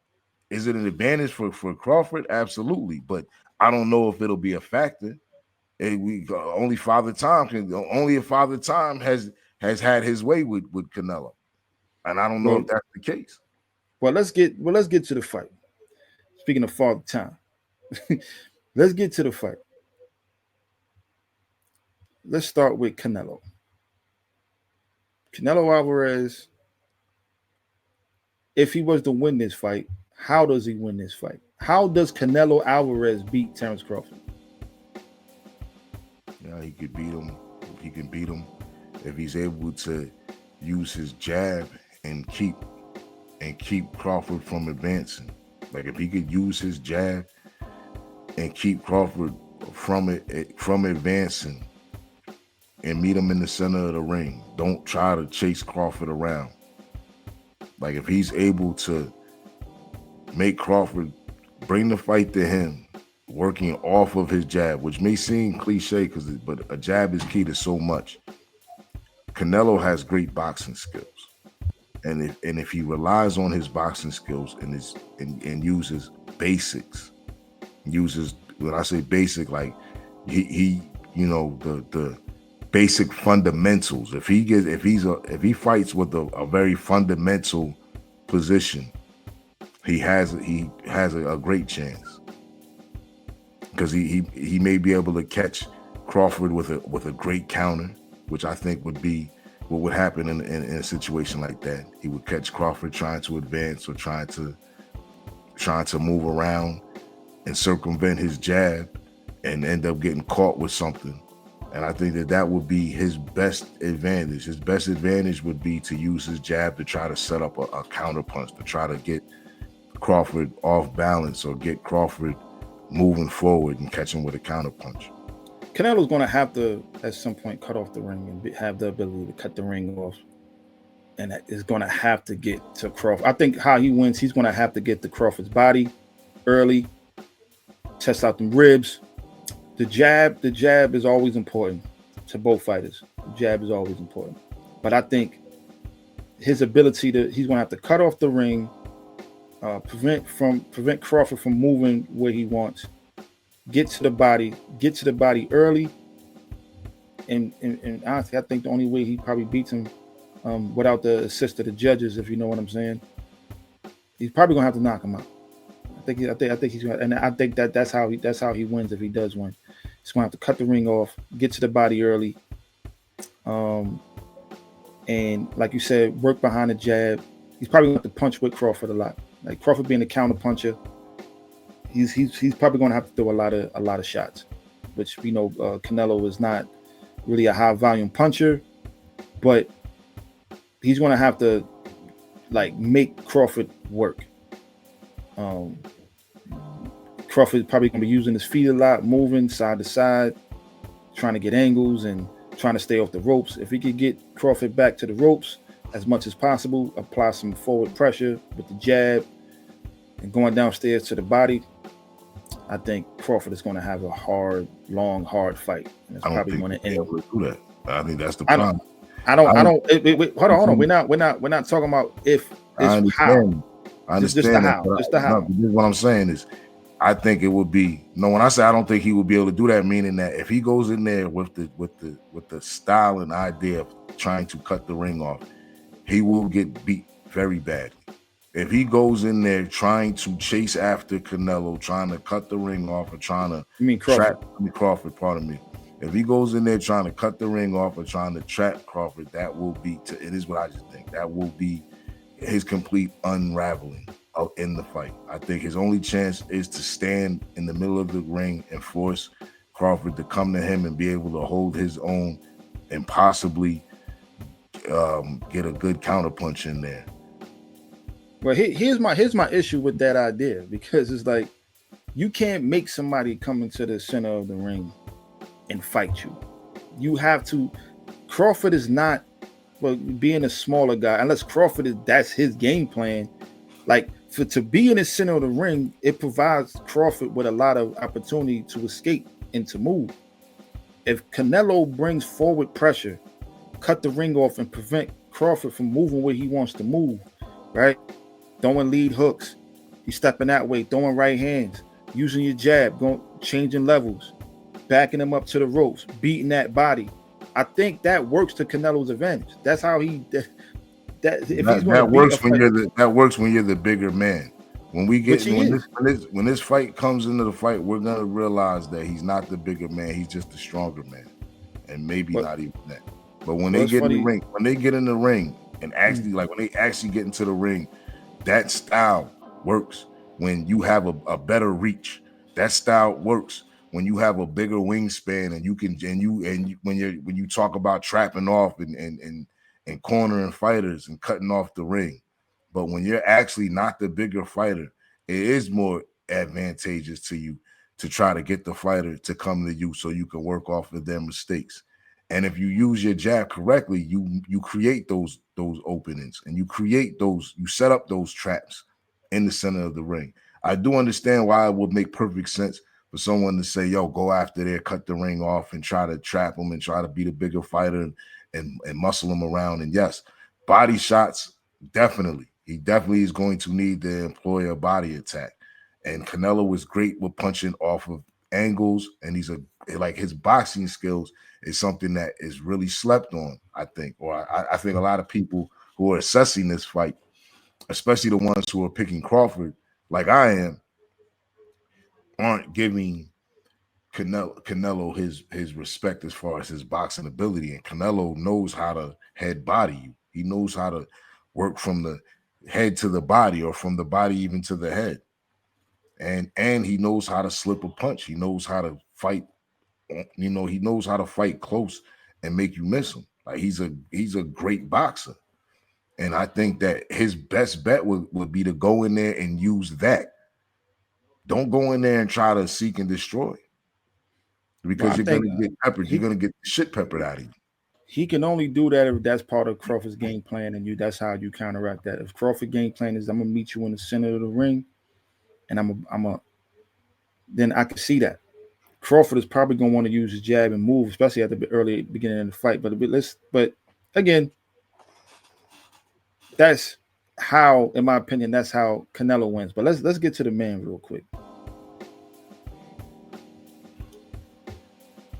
Is it an advantage for Crawford? Absolutely, but I don't know if it'll be a factor. Only Father Time can. Only if Father Time has had his way with Canelo, and I don't know Well, if that's the case. let's get to the fight. Speaking of Father Time, let's get to the fight. Let's start with Canelo. Canelo Alvarez, if he was to win this fight, how does he win this fight? How does Canelo Alvarez beat Terence Crawford? Yeah, he could beat him. He can beat him if he's able to use his jab and keep Crawford from advancing. Like if he could use his jab and keep Crawford from advancing and meet him in the center of the ring. Don't try to chase Crawford around. Like if he's able to make Crawford bring the fight to him, working off of his jab, which may seem cliche but a jab is key to so much. Canelo has great boxing skills. And if he relies on his boxing skills and uses basics, when I say basic, like he the basic fundamentals. If he fights with a very fundamental position, he has a great chance because he may be able to catch Crawford with a great counter, which I think would be what would happen in a situation like that. He would catch Crawford trying to advance or trying to move around and circumvent his jab and end up getting caught with something. And I think that would be his best advantage. His best advantage would be to use his jab to try to set up a counter punch, to try to get Crawford off balance or get Crawford moving forward and catch him with a counter punch. Canelo's going to have to, at some point, cut off the ring and have the ability to cut the ring off. And that is going to have to get to Crawford. I think how he wins, he's going to have to get to Crawford's body early, test out the ribs. The jab is always important to both fighters. The jab is always important. But I think his ability he's going to have to cut off the ring, prevent Crawford from moving where he wants, get to the body early. And honestly, I think the only way he probably beats him without the assist of the judges, if you know what I'm saying, he's probably going to have to knock him out. I think he's going to, and I think that's how he wins if he does win. He's going to have to cut the ring off, get to the body early, and like you said, work behind the jab. He's probably going to have to punch with Crawford a lot. Like Crawford being a counter puncher, he's probably going to have to throw a lot of shots, which we know Canelo is not really a high volume puncher, but he's going to have to like make Crawford work. Um, Crawford probably going to be using his feet a lot, moving side to side, trying to get angles and trying to stay off the ropes. If he could get Crawford back to the ropes as much as possible, apply some forward pressure with the jab and going downstairs to the body, I think Crawford is going to have a hard fight, and it's probably going to end. Able to do that. I think that's the problem. Hold on. We're not talking about if. It's how. I understand. Just the how. Just the how. What I'm saying is, I think it would be when I say I don't think he would be able to do that, meaning that if he goes in there with the style and idea of trying to cut the ring off, he will get beat very badly. If he goes in there trying to chase after Canelo, trying to cut the ring off, or trying to Crawford, pardon me. If he goes in there trying to cut the ring off or trying to trap Crawford, that will be it is what I just think. That will be his complete unraveling in the fight. I think his only chance is to stand in the middle of the ring and force Crawford to come to him and be able to hold his own and possibly get a good counterpunch in there. Well, here's my issue with that idea, because it's like you can't make somebody come into the center of the ring and fight you. You have to. Crawford is not, well, being a smaller guy, unless Crawford that's his game plan. Like to be in the center of the ring, it provides Crawford with a lot of opportunity to escape and to move. If Canelo brings forward pressure, cut the ring off and prevent Crawford from moving where he wants to move, right? Throwing lead hooks, he's stepping that way, throwing right hands, using your jab, going changing levels, backing him up to the ropes, beating that body. I think that works to Canelo's advantage. That's how that works when you're the bigger man. When this fight comes into the fight, we're gonna realize that he's not the bigger man, he's just the stronger man, and maybe not even that. But when they get in the ring, and actually when they actually get into the ring, that style works when you have a better reach. That style works when you have a bigger wingspan, and you can when you talk about trapping off and cornering fighters and cutting off the ring. But when you're actually not the bigger fighter, it is more advantageous to you to try to get the fighter to come to you so you can work off of their mistakes. And if you use your jab correctly, you create those openings, and you set up those traps in the center of the ring. I do understand why it would make perfect sense for someone to say, yo, go after there, cut the ring off and try to trap him and try to be the bigger fighter and muscle him around. And yes, body shots, definitely. He definitely is going to need to employ a body attack. And Canelo is great with punching off of angles, and his boxing skills is something that is really slept on, I think. Or I think a lot of people who are assessing this fight, especially the ones who are picking Crawford, like I am, aren't giving Canelo his respect as far as his boxing ability. And Canelo knows how to head body you. He knows how to work from the head to the body, or from the body even to the head. And he knows how to slip a punch. He knows how to fight. He knows how to fight close and make you miss him. Like he's a great boxer. And I think that his best bet would be to go in there and use that. Don't go in there and try to seek and destroy, because you're going to get peppered. You're going to get shit peppered out of you. He can only do that if that's part of Crawford's game plan, and that's how you counteract that. If Crawford's game plan is I'm gonna meet you in the center of the ring, and then I can see that Crawford is probably gonna want to use his jab and move, especially at the early beginning of the fight. But again, that's how, in my opinion, that's how Canelo wins. But let's get to the man real quick.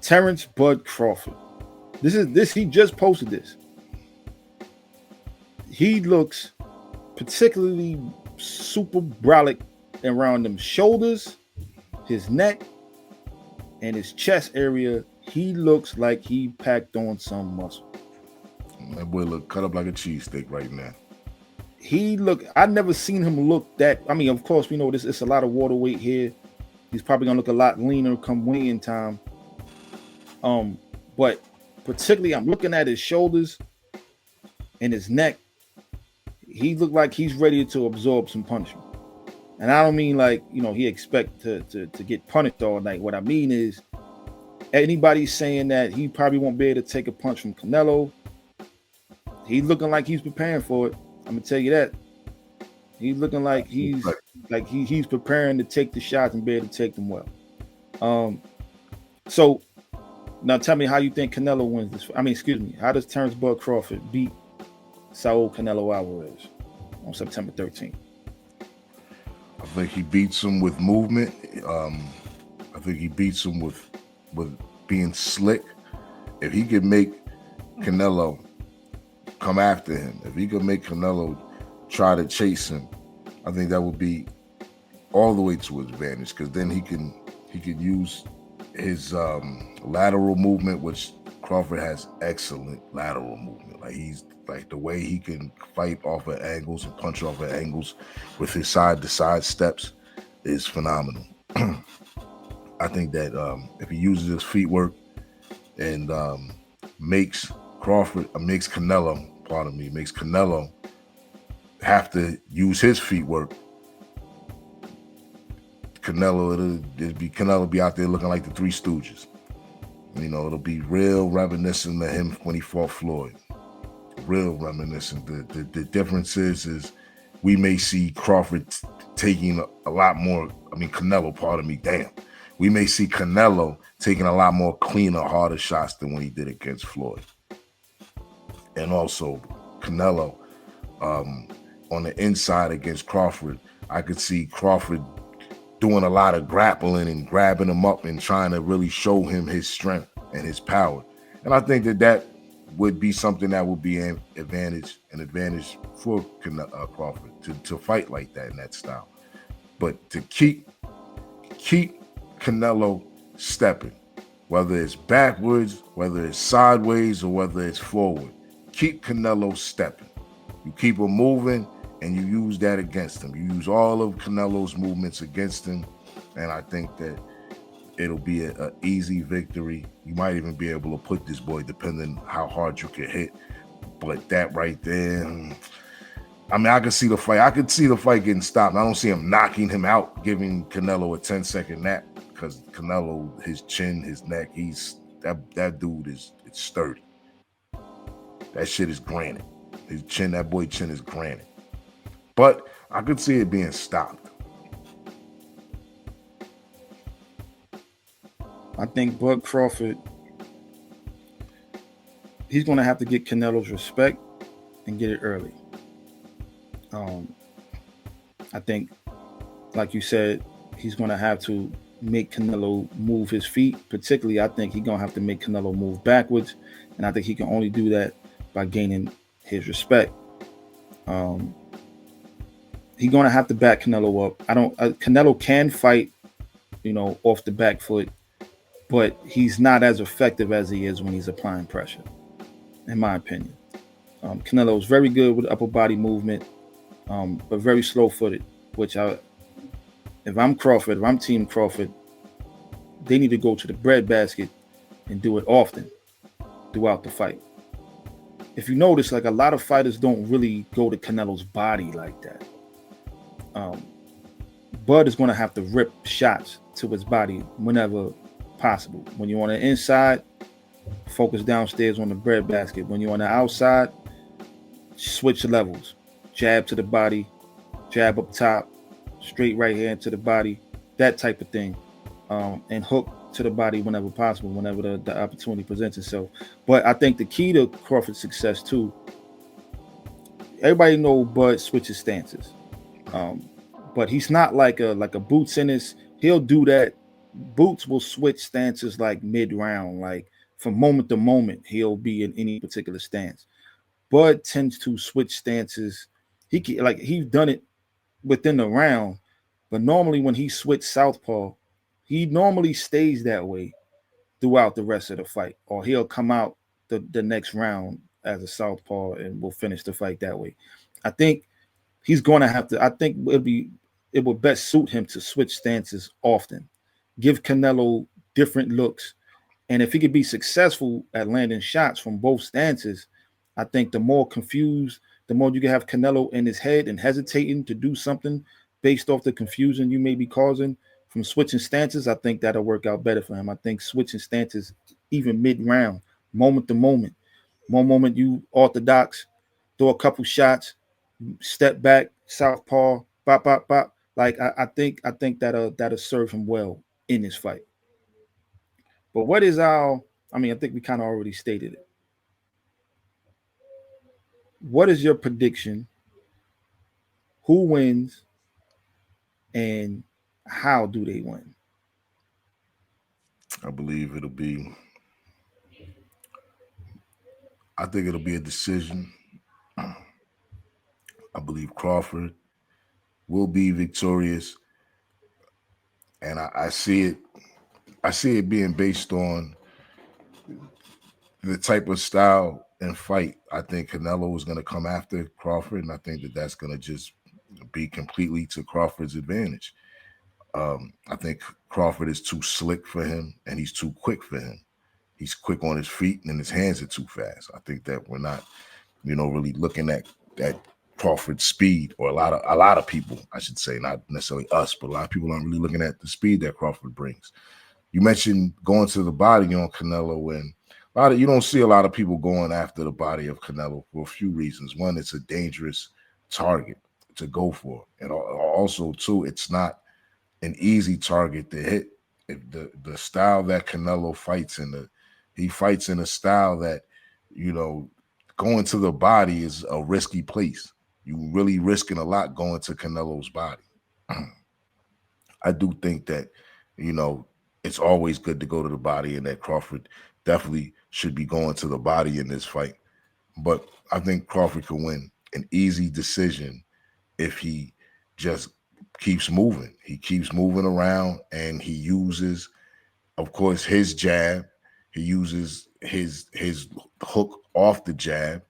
Terence Bud Crawford. He just posted this. He looks particularly super brolic around them shoulders, his neck, and his chest area. He looks like he packed on some muscle. That boy look cut up like a cheesesteak right now. I've never seen him look that. I mean, of course, we know this. It's a lot of water weight here, He's probably gonna look a lot leaner come weigh-in time. But particularly, I'm looking at his shoulders and his neck. He looked like he's ready to absorb some punishment. And I don't mean like, he expect to get punished all night. What I mean is anybody saying that he probably won't be able to take a punch from Canelo, he's looking like he's preparing for it. I'm gonna tell you that. He's looking like he's preparing to take the shots and be able to take them well. So now tell me how you think Canelo wins this. I mean, excuse me. How does Terence Bud Crawford beat Saul Canelo Alvarez on September 13th? I think he beats him with movement. I think he beats him with being slick. If he could make Canelo come after him, if he could make Canelo try to chase him, I think that would be all the way to his advantage, because then he could use his lateral movement, which Crawford has excellent lateral movement. Like, he's like, the way he can fight off of angles and punch off of angles with his side to side steps is phenomenal. I think that if he uses his feet work and makes Canelo have to use his feet work, Canelo be out there looking like the Three Stooges. It'll be real reminiscent of him when he fought Floyd. Real reminiscent. The difference is we may see Crawford taking a lot more. Canelo, pardon me, damn. We may see Canelo taking a lot more cleaner, harder shots than when he did against Floyd. And also Canelo on the inside against Crawford, I could see Crawford doing a lot of grappling and grabbing him up and trying to really show him his strength and his power. And I think that would be something that would be an advantage for Crawford to fight like that in that style. But to keep Canelo stepping, whether it's backwards, whether it's sideways, or whether it's forward, keep Canelo stepping. You keep him moving, and you use that against him. You use all of Canelo's movements against him, and I think that it'll be an easy victory. You might even be able to put this boy, depending how hard you can hit. But that right there, I could see the fight. I could see the fight getting stopped. I don't see him knocking him out, giving Canelo a 10-second nap, because Canelo, his chin, his neck, that dude is sturdy. That shit is granite. His chin, that boy chin is granite. But I could see it being stopped. I think Bud Crawford, he's going to have to get Canelo's respect and get it early. I think, like you said, he's going to have to make Canelo move his feet. Particularly, I think he's going to have to make Canelo move backwards. And I think he can only do that by gaining his respect. He's going to have to back Canelo up. Canelo can fight, off the back foot, but he's not as effective as he is when he's applying pressure, in my opinion. Canelo is very good with upper body movement, but very slow-footed, if I'm Crawford, if I'm Team Crawford, they need to go to the breadbasket and do it often throughout the fight. If you notice, like, a lot of fighters don't really go to Canelo's body like that. Bud is going to have to rip shots to his body whenever possible. When you're on the inside, focus downstairs on the breadbasket. When you're on the outside, switch levels. Jab to the body, jab up top, straight right hand to the body, that type of thing. And hook to the body whenever possible, whenever the opportunity presents itself. But I think the key to Crawford's success too, everybody know Bud switches stances. But he's not like a Boots Ennis. He'll do that. Boots will switch stances like mid-round, like from moment to moment, he'll be in any particular stance. Bud tends to switch stances. He's done it within the round, but normally when he switched southpaw, he normally stays that way throughout the rest of the fight, or he'll come out the next round as a southpaw and will finish the fight that way. I think he's going to have to. I think it would best suit him to switch stances often. give Canelo different looks. And if he could be successful at landing shots from both stances, I think the more confused, the more you can have Canelo in his head and hesitating to do something based off the confusion you may be causing from switching stances. I think that'll work out better for him. I think switching stances, even mid round, moment to moment. One moment you orthodox, throw a couple shots, step back, southpaw, bop, bop, bop. Like I think that'll serve him well in this fight. But what is our? I mean, I think we kind of already stated it. What is your prediction? Who wins and how do they win? I believe it'll be. I think it'll be a decision. I believe Crawford will be victorious, and I see it. I see it being based on the type of style and fight. I think Canelo is going to come after Crawford, and I think that that's going to just be completely to Crawford's advantage. I think Crawford is too slick for him, and he's too quick for him. He's quick on his feet, and his hands are too fast. I think that we're not, really looking at Crawford's speed, or a lot of people, I should say, not necessarily us, but a lot of people aren't really looking at the speed that Crawford brings. You mentioned going to the body on Canelo, and you don't see a lot of people going after the body of Canelo for a few reasons. One, it's a dangerous target to go for, and also two, it's not an easy target to hit. If the style that Canelo fights in, he fights in a style that, going to the body is a risky place. You really risking a lot going to Canelo's body. I do think that, it's always good to go to the body, and that Crawford definitely should be going to the body in this fight. But I think Crawford can win an easy decision if he just keeps moving. He keeps moving around, and he uses, of course, his jab. He uses his hook off the jab.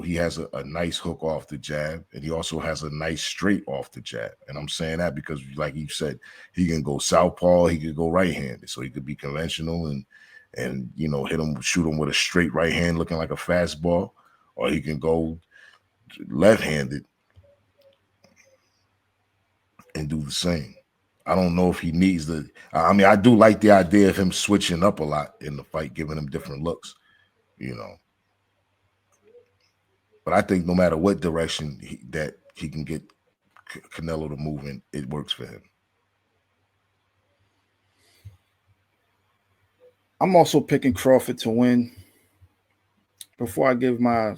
He has a nice hook off the jab, and he also has a nice straight off the jab. And I'm saying that because, like you said, he can go southpaw, he could go right-handed, so he could be conventional and shoot him with a straight right hand looking like a fastball, or he can go left-handed and do the same. I don't know if he needs I do like the idea of him switching up a lot in the fight, giving him different looks, But I think no matter what direction he can get Canelo to move in, it works for him. I'm also picking Crawford to win. Before I give my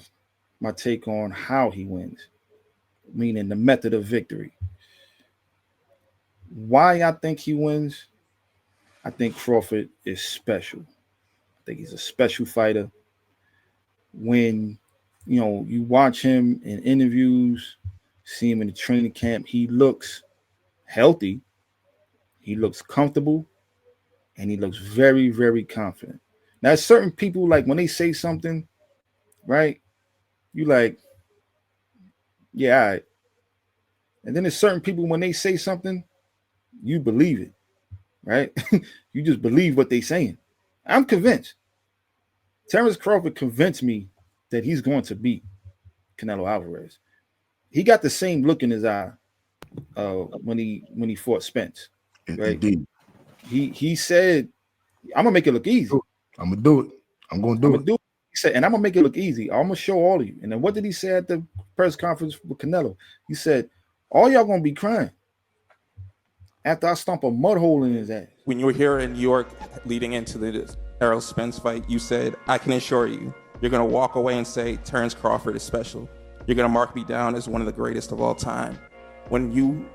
take on how he wins, meaning the method of victory. Why I think he wins, I think Crawford is special. I think he's a special fighter. When, you watch him in interviews, see him in the training camp, he looks healthy, he looks comfortable, and he looks very, very confident. Now, certain people, like when they say something, right, you like, yeah, all right. And then there's certain people, when they say something, you believe it, right? You just believe what they're saying. I'm convinced. Terence Crawford convinced me that he's going to beat Canelo Alvarez. He got the same look in his eye when he fought Spence. Right? Indeed. He said, "I'm gonna make it look easy. I'm gonna do it. I'm gonna do it." He said, "And I'm gonna make it look easy. I'm gonna show all of you." And then what did he say at the press conference with Canelo? He said, "All y'all gonna be crying after I stomp a mud hole in his ass." When you were here in New York leading into the Errol Spence fight, you said, "I can assure you, you're going to walk away and say, Terence Crawford is special. You're going to mark me down as one of the greatest of all time." When you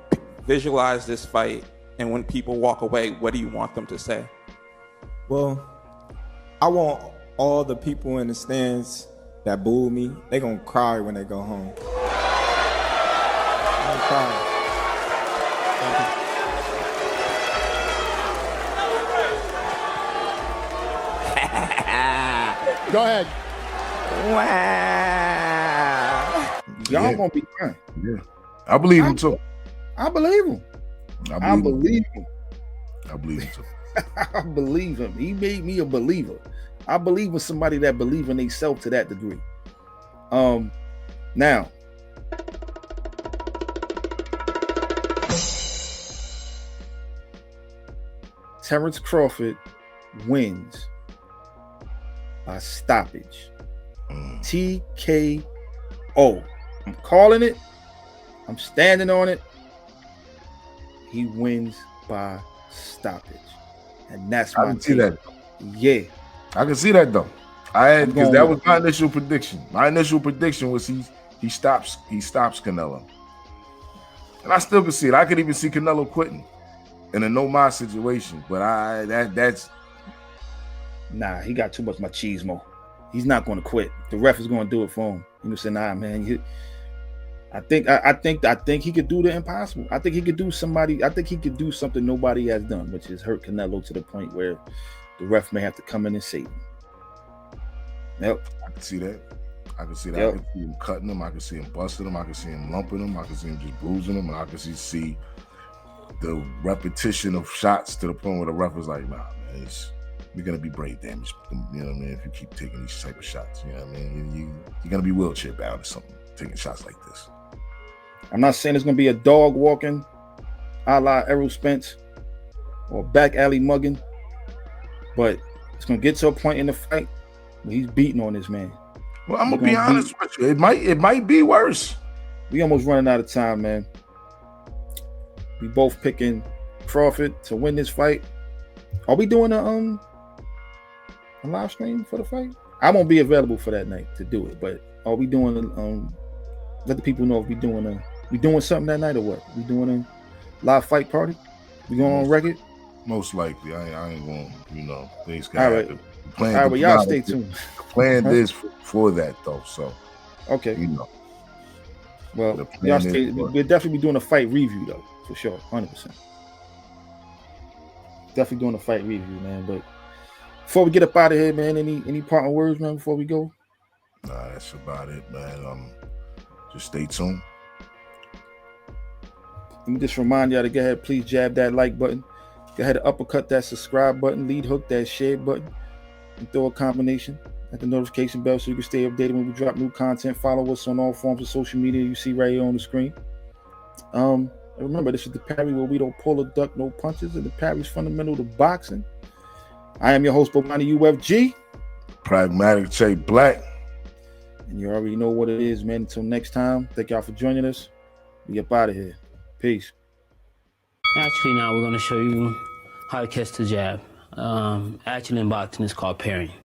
visualize this fight and when people walk away, what do you want them to say? Well, I want all the people in the stands that booed me, they're going to cry when they go home. They're gonna cry. Go ahead. Wow. Y'all gonna be crying. Yeah. I believe him too. I believe him. I believe him. I believe him too. I believe him. He made me a believer. I believe in somebody that believe in themselves to that degree. Now, Terence Crawford wins by stoppage. TKO. I'm calling it. I'm standing on it. He wins by stoppage. And that's my I can see that. Yeah. I can see that though. Because that with was my initial prediction. My initial prediction was he stops Canelo. And I still can see it. I could even see Canelo quitting in a no-mind situation. But that's nah, he got too much machismo. He's not going to quit. The ref is going to do it for him. You know, say, nah, man. I think he could do the impossible. I think he could do something nobody has done, which is hurt Canelo to the point where the ref may have to come in and save him. Yep. I can see that. I can see that. Yep. I can see him cutting him. I can see him busting him. I can see him lumping him. I can see him just bruising him. And I can see the repetition of shots to the point where the ref is like, nah, man, you're going to be brain damaged. You know what I mean? If you keep taking these type of shots, you know what I mean? You're going to be wheelchair bound or something, taking shots like this. I'm not saying it's going to be a dog walking a la Errol Spence or back alley mugging, but it's going to get to a point in the fight where he's beating on this man. Well, I'm going to be honest with you. It might be worse. We almost running out of time, man. We both picking Crawford to win this fight. Are we doing a live stream for the fight? I won't be available for that night to do it, but are we doing let the people know if we doing something that night or what? We doing a live fight party? We going on record? Most likely. I ain't going, things can All right. happen. All right, well, y'all stay tuned. Plan this for that though, so okay. Well, y'all stay. We'll definitely be doing a fight review though, for sure, 100%. Definitely doing a fight review, man. But before we get up out of here, man, any parting words, man, before we go? Nah, that's about it, man. Just stay tuned. Let me just remind y'all to go ahead, please jab that like button. Go ahead and uppercut that subscribe button, lead hook that share button, and throw a combination at the notification bell so you can stay updated when we drop new content. Follow us on all forms of social media you see right here on the screen. And remember, this is the Parry where we don't pull or duck no punches, and the Parry's fundamental to boxing. I am your host, Bomani UFG. Pragmatic Che Black. And you already know what it is, man. Until next time, thank y'all for joining us. We up out of here. Peace. Actually, now we're going to show you how to catch the jab. Actually, in boxing, it's called parrying.